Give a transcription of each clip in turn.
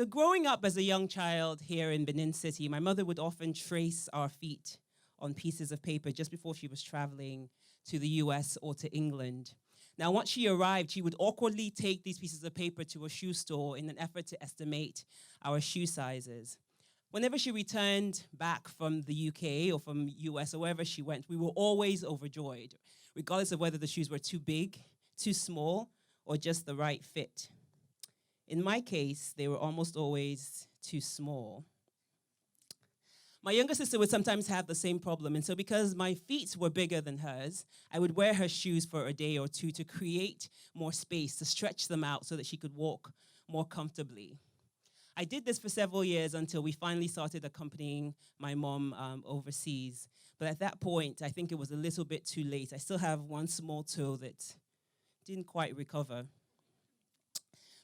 So growing up as a young child here in Benin City, my mother would often trace our feet on pieces of paper just before she was traveling to the US or to England. Now, once she arrived, she would awkwardly take these pieces of paper to a shoe store in an effort to estimate our shoe sizes. Whenever she returned back from the UK or from US or wherever she went, we were always overjoyed, regardless of whether the shoes were too big, too small, or just the right fit. In my case, they were almost always too small. My younger sister would sometimes have the same problem, and so because my feet were bigger than hers, I would wear her shoes for a day or two to create more space, to stretch them out so that she could walk more comfortably. I did this for several years until we finally started accompanying my mom overseas. But at that point, I think it was a little bit too late. I still have one small toe that didn't quite recover.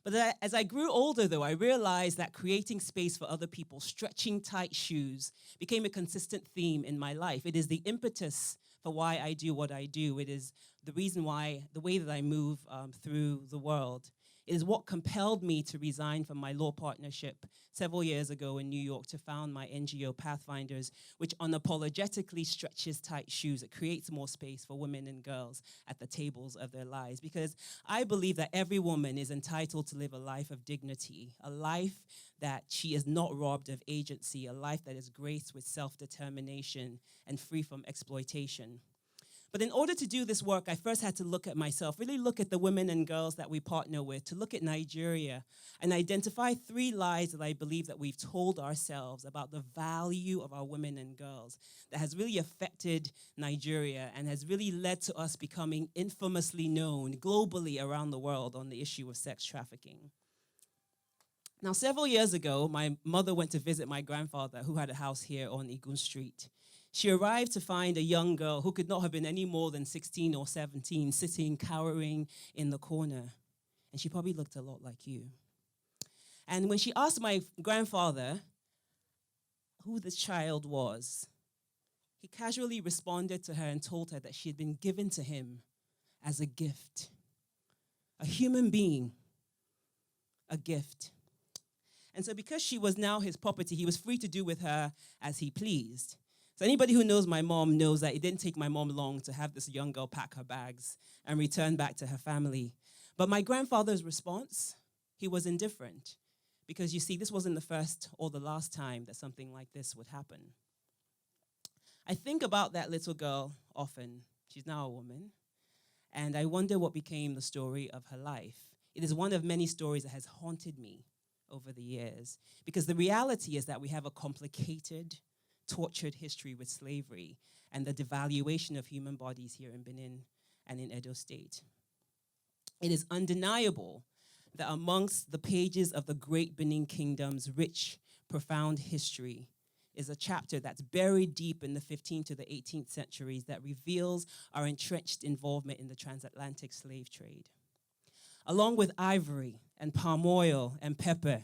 But as I grew older, though, I realized that creating space for other people, stretching tight shoes, became a consistent theme in my life. It is the impetus for why I do what I do. It is the reason why, the way that I move through the world. It is what compelled me to resign from my law partnership several years ago in New York to found my NGO Pathfinders, which unapologetically stretches tight shoes. It creates more space for women and girls at the tables of their lives. Because I believe that every woman is entitled to live a life of dignity, a life that she is not robbed of agency, a life that is graced with self-determination and free from exploitation. But in order to do this work, I first had to look at myself, really look at the women and girls that we partner with, to look at Nigeria and identify 3 lies that I believe that we've told ourselves about the value of our women and girls that has really affected Nigeria and has really led to us becoming infamously known globally around the world on the issue of sex trafficking. Now, several years ago, my mother went to visit my grandfather, who had a house here on Igun Street. She arrived to find a young girl who could not have been any more than 16 or 17, sitting, cowering in the corner. And she probably looked a lot like you. And when she asked my grandfather who the child was, he casually responded to her and told her that she had been given to him as a gift. A human being, a gift. And so because she was now his property, he was free to do with her as he pleased. So anybody who knows my mom knows that it didn't take my mom long to have this young girl pack her bags and return back to her family. But my grandfather's response, he was indifferent. Because you see, this wasn't the first or the last time that something like this would happen. I think about that little girl often. She's now a woman. And I wonder what became the story of her life. It is one of many stories that has haunted me over the years. Because the reality is that we have a complicated, tortured history with slavery and the devaluation of human bodies here in Benin and in Edo State. It is undeniable that amongst the pages of the great Benin Kingdom's rich, profound history is a chapter that's buried deep in the 15th to the 18th centuries that reveals our entrenched involvement in the transatlantic slave trade. Along with ivory and palm oil and pepper,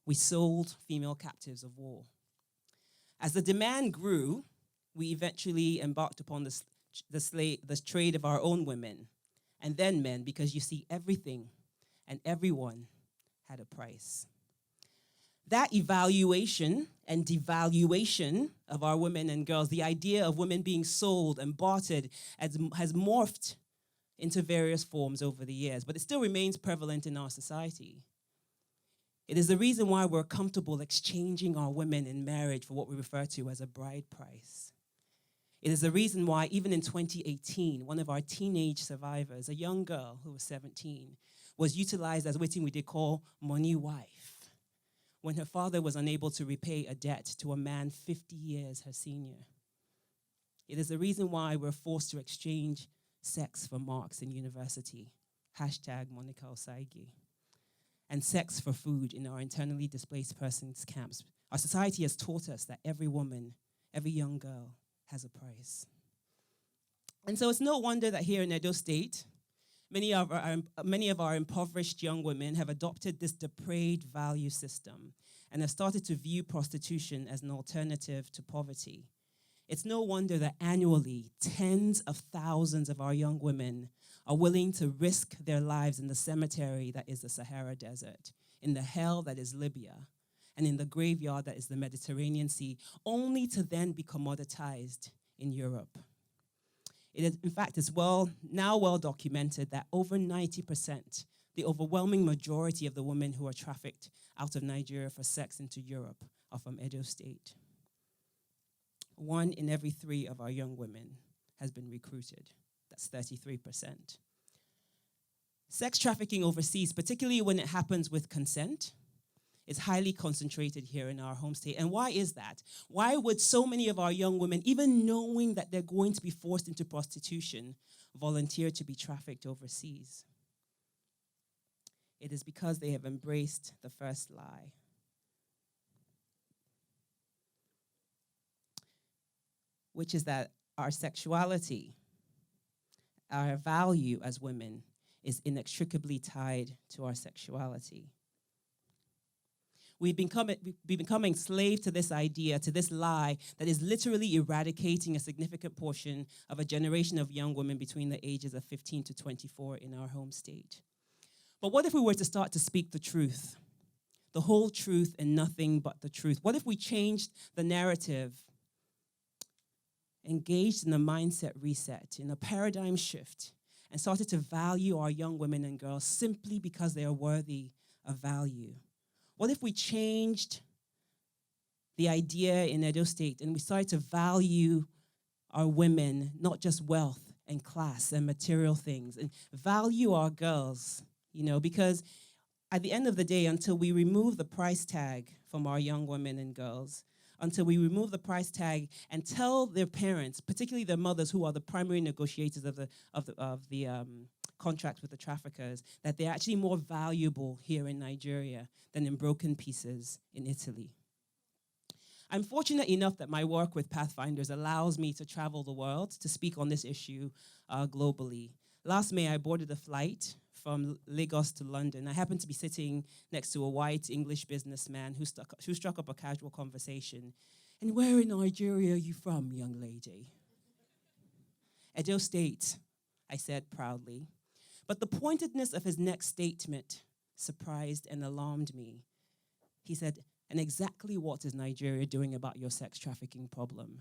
we sold female captives of war. As the demand grew, we eventually embarked upon the trade of our own women, and then men, because you see, everything and everyone had a price. That evaluation and devaluation of our women and girls, the idea of women being sold and bartered, has morphed into various forms over the years, but it still remains prevalent in our society. It is the reason why we're comfortable exchanging our women in marriage for what we refer to as a bride price. It is the reason why, even in 2018, one of our teenage survivors, a young girl who was 17, was utilized as what we did call money wife, when her father was unable to repay a debt to a man 50 years her senior. It is the reason why we're forced to exchange sex for marks in university, #Monica Osaigi, and sex for food in our internally displaced persons camps. Our society has taught us that every woman, every young girl has a price. And so it's no wonder that here in Edo State, many of our impoverished young women have adopted this depraved value system and have started to view prostitution as an alternative to poverty. It's no wonder that annually, tens of thousands of our young women are willing to risk their lives in the cemetery that is the Sahara Desert in the hell that is Libya and in the graveyard that is the Mediterranean Sea, only to then be commoditized in Europe. It is, in fact, it's now well documented that over 90%, the overwhelming majority of the women who are trafficked out of Nigeria for sex into Europe are from Edo State. 1 in every 3 of our young women has been recruited. That's 33%. Sex trafficking overseas, particularly when it happens with consent, is highly concentrated here in our home state. And why is that? Why would so many of our young women, even knowing that they're going to be forced into prostitution, volunteer to be trafficked overseas? It is because they have embraced the first lie. Which is that our sexuality, our value as women, is inextricably tied to our sexuality. We've become enslaved to this idea, to this lie that is literally eradicating a significant portion of a generation of young women between the ages of 15 to 24 in our home state. But what if we were to start to speak the truth, the whole truth and nothing but the truth? What if we changed the narrative, engaged in a mindset reset, in a paradigm shift, and started to value our young women and girls simply because they are worthy of value? What if we changed the idea in Edo State and we started to value our women, not just wealth and class and material things, and value our girls, because at the end of the day, until we remove the price tag from our young women and girls, until we remove the price tag and tell their parents, particularly their mothers, who are the primary negotiators of the contracts with the traffickers, that they're actually more valuable here in Nigeria than in broken pieces in Italy. I'm fortunate enough that my work with Pathfinders allows me to travel the world to speak on this issue globally. Last May, I boarded a flight from Lagos to London. I happened to be sitting next to a white English businessman who struck up a casual conversation. And where in Nigeria are you from, young lady? Edo State, I said proudly. But the pointedness of his next statement surprised and alarmed me. He said, and exactly what is Nigeria doing about your sex trafficking problem?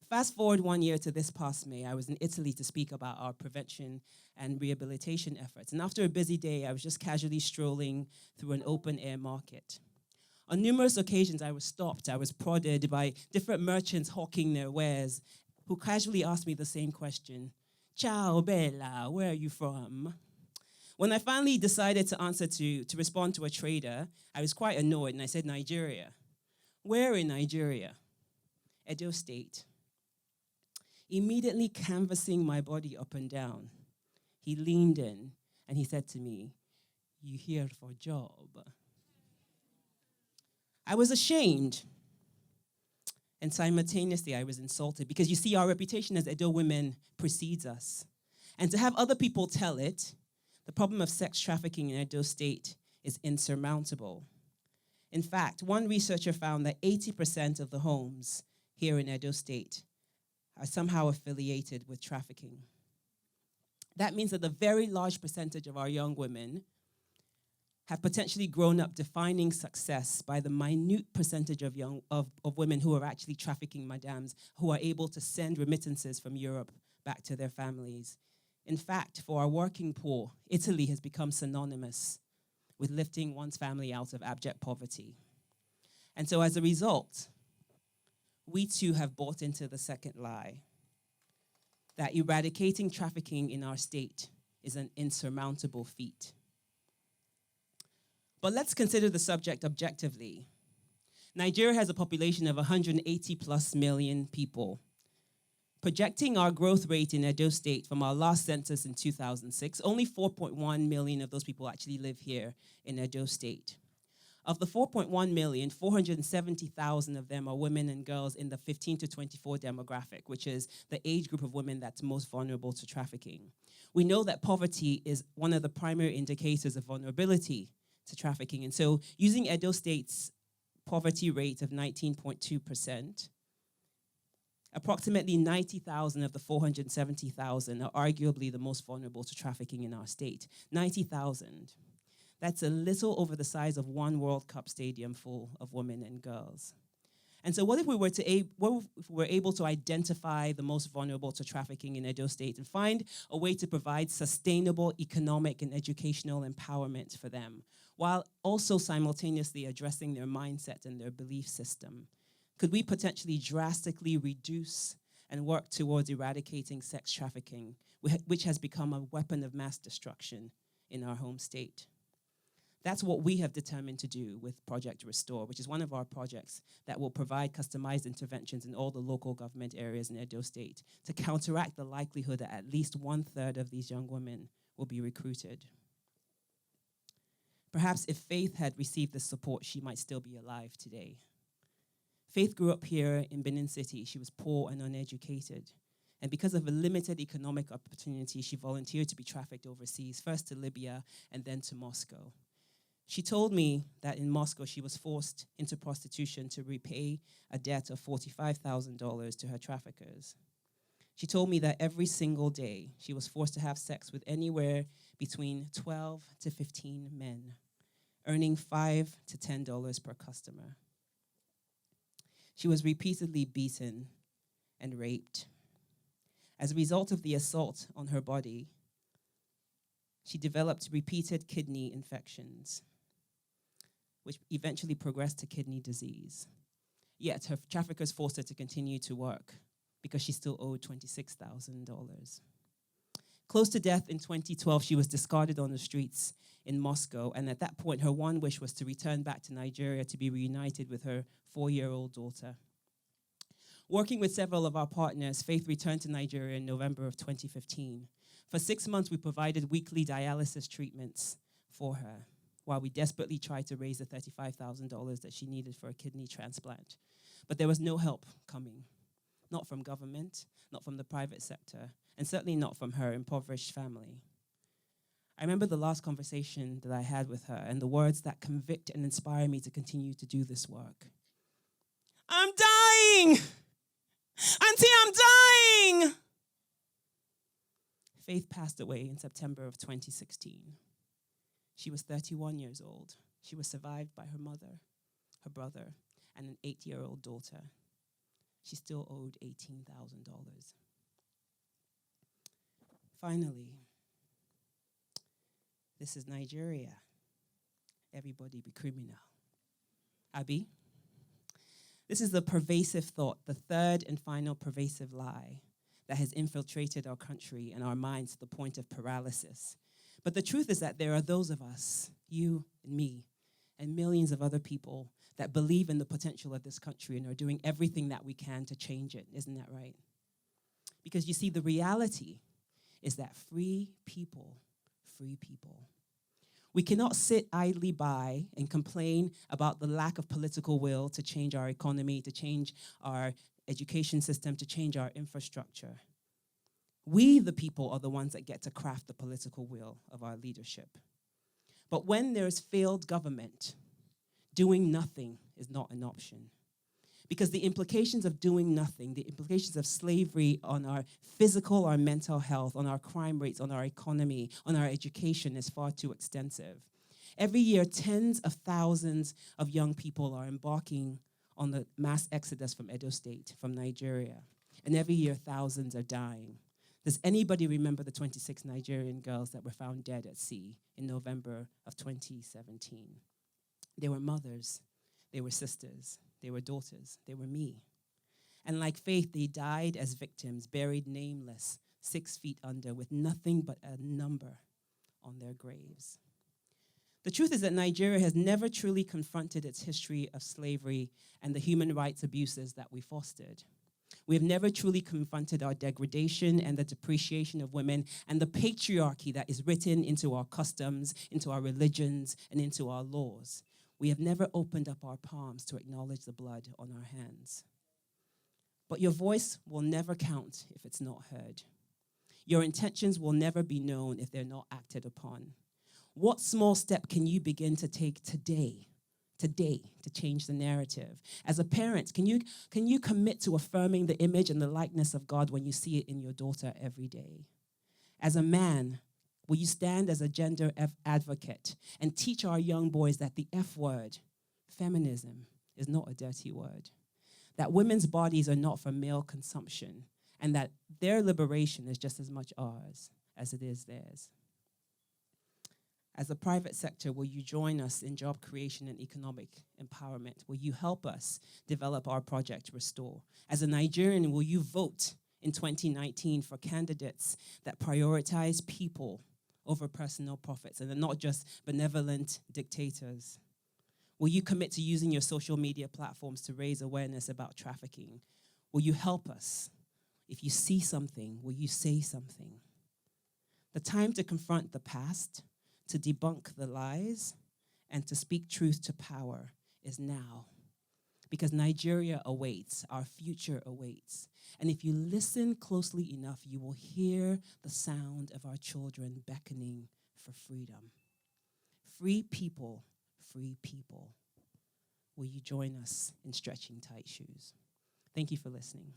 Fast forward 1 year to this past May, I was in Italy to speak about our prevention and rehabilitation efforts. And after a busy day, I was just casually strolling through an open-air market. On numerous occasions, I was stopped, I was prodded by different merchants hawking their wares, who casually asked me the same question, "Ciao, Bella, where are you from?" When I finally decided to respond to a trader, I was quite annoyed, and I said, "Nigeria." "Where in Nigeria?" "Edo State." Immediately canvassing my body up and down, he leaned in and he said to me, "You here for job?" I was ashamed, and simultaneously I was insulted, because you see, our reputation as Edo women precedes us. And to have other people tell it, the problem of sex trafficking in Edo State is insurmountable. In fact, one researcher found that 80% of the homes here in Edo State are somehow affiliated with trafficking. That means that a very large percentage of our young women have potentially grown up defining success by the minute percentage of women who are actually trafficking madams, who are able to send remittances from Europe back to their families. In fact, for our working poor, Italy has become synonymous with lifting one's family out of abject poverty. And so as a result, we too have bought into the second lie, that eradicating trafficking in our state is an insurmountable feat. But let's consider the subject objectively. Nigeria has a population of 180 plus million people. Projecting our growth rate in Edo State from our last census in 2006, only 4.1 million of those people actually live here in Edo State. Of the 4.1 million, 470,000 of them are women and girls in the 15 to 24 demographic, which is the age group of women that's most vulnerable to trafficking. We know that poverty is one of the primary indicators of vulnerability to trafficking. And so using Edo State's poverty rate of 19.2%, approximately 90,000 of the 470,000 are arguably the most vulnerable to trafficking in our state. 90,000. That's a little over the size of one World Cup stadium full of women and girls. And so what if we were able to identify the most vulnerable to trafficking in Edo State and find a way to provide sustainable economic and educational empowerment for them, while also simultaneously addressing their mindset and their belief system? Could we potentially drastically reduce and work towards eradicating sex trafficking, which has become a weapon of mass destruction in our home state? That's what we have determined to do with Project Restore, which is one of our projects that will provide customized interventions in all the local government areas in Edo State to counteract the likelihood that at least 1/3 of these young women will be recruited. Perhaps if Faith had received this support, she might still be alive today. Faith grew up here in Benin City. She was poor and uneducated. And because of a limited economic opportunity, she volunteered to be trafficked overseas, first to Libya and then to Moscow. She told me that in Moscow, she was forced into prostitution to repay a debt of $45,000 to her traffickers. She told me that every single day, she was forced to have sex with anywhere between 12 to 15 men, earning $5 to $10 per customer. She was repeatedly beaten and raped. As a result of the assault on her body, she developed repeated kidney infections, which eventually progressed to kidney disease. Yet her traffickers forced her to continue to work because she still owed $26,000. Close to death in 2012, she was discarded on the streets in Moscow, and at that point, her one wish was to return back to Nigeria to be reunited with her 4-year-old daughter. Working with several of our partners, Faith returned to Nigeria in November of 2015. For 6 months, we provided weekly dialysis treatments for her, while we desperately tried to raise the $35,000 that she needed for a kidney transplant. But there was no help coming, not from government, not from the private sector, and certainly not from her impoverished family. I remember the last conversation that I had with her and the words that convict and inspire me to continue to do this work. "I'm dying! Auntie, I'm dying!" Faith passed away in September of 2016. She was 31 years old. She was survived by her mother, her brother, and an 8-year-old daughter. She still owed $18,000. Finally, this is Nigeria. Everybody be criminal. Abi? This is the pervasive thought, the third and final pervasive lie that has infiltrated our country and our minds to the point of paralysis. But the truth is that there are those of us, you and me, and millions of other people that believe in the potential of this country and are doing everything that we can to change it. Isn't that right? Because you see, the reality is that free people. We cannot sit idly by and complain about the lack of political will to change our economy, to change our education system, to change our infrastructure. We, the people, are the ones that get to craft the political will of our leadership. But when there's failed government, doing nothing is not an option. Because the implications of doing nothing, the implications of slavery on our physical, our mental health, on our crime rates, on our economy, on our education is far too extensive. Every year, tens of thousands of young people are embarking on the mass exodus from Edo State, from Nigeria. And every year, thousands are dying. Does anybody remember the 26 Nigerian girls that were found dead at sea in November of 2017? They were mothers, they were sisters, they were daughters, they were me. And like Faith, they died as victims, buried nameless, 6 feet under, with nothing but a number on their graves. The truth is that Nigeria has never truly confronted its history of slavery and the human rights abuses that we fostered. We have never truly confronted our degradation and the depreciation of women and the patriarchy that is written into our customs, into our religions, and into our laws. We have never opened up our palms to acknowledge the blood on our hands. But your voice will never count if it's not heard. Your intentions will never be known if they're not acted upon. What small step can you begin to take today to change the narrative? As a parent, can you commit to affirming the image and the likeness of God when you see it in your daughter every day? As a man, Will you stand as a gender advocate and teach our young boys that the F word, feminism, is not a dirty word? That women's bodies are not for male consumption, and that their liberation is just as much ours as it is theirs. As a private sector, will you join us in job creation and economic empowerment? Will you help us develop our project Restore? As a Nigerian, will you vote in 2019 for candidates that prioritize people over personal profits and are not just benevolent dictators? Will you commit to using your social media platforms to raise awareness about trafficking? Will you help us? If you see something, will you say something? The time to confront the past, to debunk the lies, and to speak truth to power is now. Because Nigeria awaits, our future awaits. And if you listen closely enough, you will hear the sound of our children beckoning for freedom. Free people. Free people. Will you join us in stretching tight shoes? Thank you for listening.